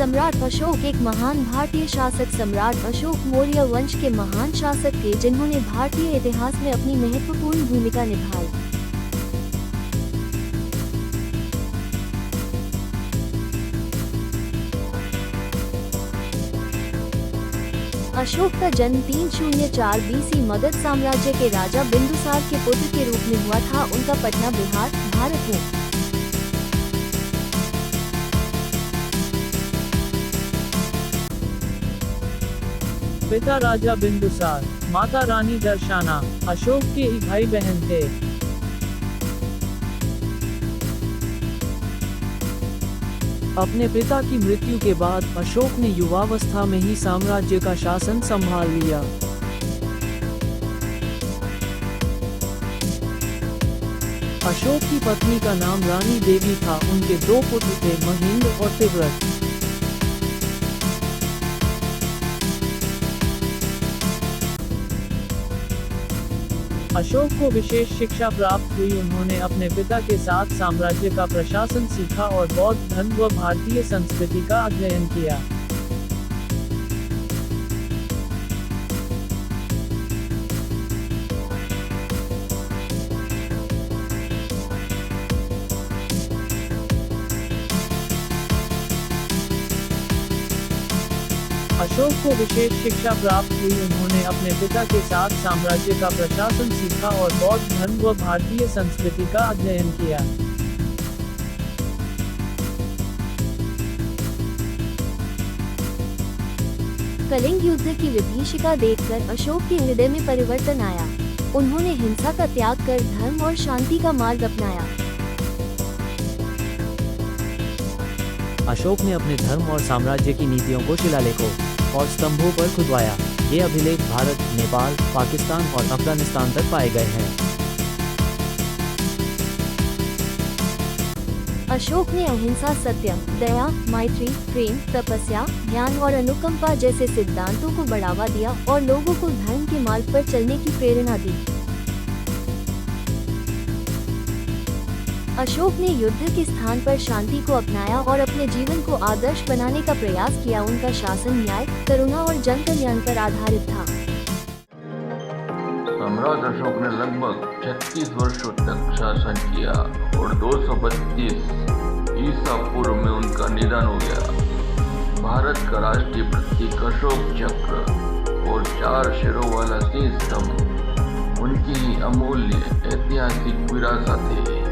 सम्राट अशोक एक महान भारतीय शासक सम्राट अशोक मौर्य वंश के महान शासक थे जिन्होंने भारतीय इतिहास में अपनी महत्वपूर्ण भूमिका निभाई। अशोक का जन्म 304 BC मगध साम्राज्य के राजा बिंदुसार के पुत्र के रूप में हुआ था। उनका पटना बिहार, भारत में। पिता राजा बिंदुसार, माता रानी दर्शाना, अशोक के ही भाई बहन थे। अपने पिता की मृत्यु के बाद अशोक ने युवावस्था में ही साम्राज्य का शासन संभाल लिया। अशोक की पत्नी का नाम रानी देवी था। उनके 2 पुत्र थे, महेंद्र और तिव्रत। अशोक को विशेष शिक्षा प्राप्त हुई। उन्होंने अपने पिता के साथ साम्राज्य का प्रशासन सीखा और बौद्ध धर्म व भारतीय संस्कृति का अध्ययन किया। अशोक को विशेष शिक्षा प्राप्त हुई। उन्होंने अपने पिता के साथ साम्राज्य का प्रशासन सीखा और बौद्ध धर्म व भारतीय संस्कृति का अध्ययन किया। कलिंग युद्ध की विभीषिका देखकर अशोक के हृदय में परिवर्तन आया। उन्होंने हिंसा का त्याग कर धर्म और शांति का मार्ग अपनाया। अशोक ने अपने धर्म और साम्राज्य की नीतियों को शिलालेखों और स्तंभों पर खुदवाया। ये अभिलेख भारत, नेपाल, पाकिस्तान और अफगानिस्तान तक पाए गए हैं। अशोक ने अहिंसा, सत्य, दया, मैत्री, प्रेम, तपस्या, ज्ञान और अनुकंपा जैसे सिद्धांतों को बढ़ावा दिया और लोगों को धर्म के मार्ग पर चलने की प्रेरणा दी। अशोक ने युद्ध के स्थान पर शांति को अपनाया और अपने जीवन को आदर्श बनाने का प्रयास किया। उनका शासन न्याय, करुणा और जन कल्याण पर आधारित था। सम्राट अशोक ने लगभग 36 वर्षों तक शासन किया और 232 ईसा पूर्व में उनका निधन हो गया। भारत का राष्ट्रीय प्रतीक अशोक चक्र और 4 सिरों वाला सिंह स्तंभ उनकी अमूल्य ऐतिहासिक विरासत है।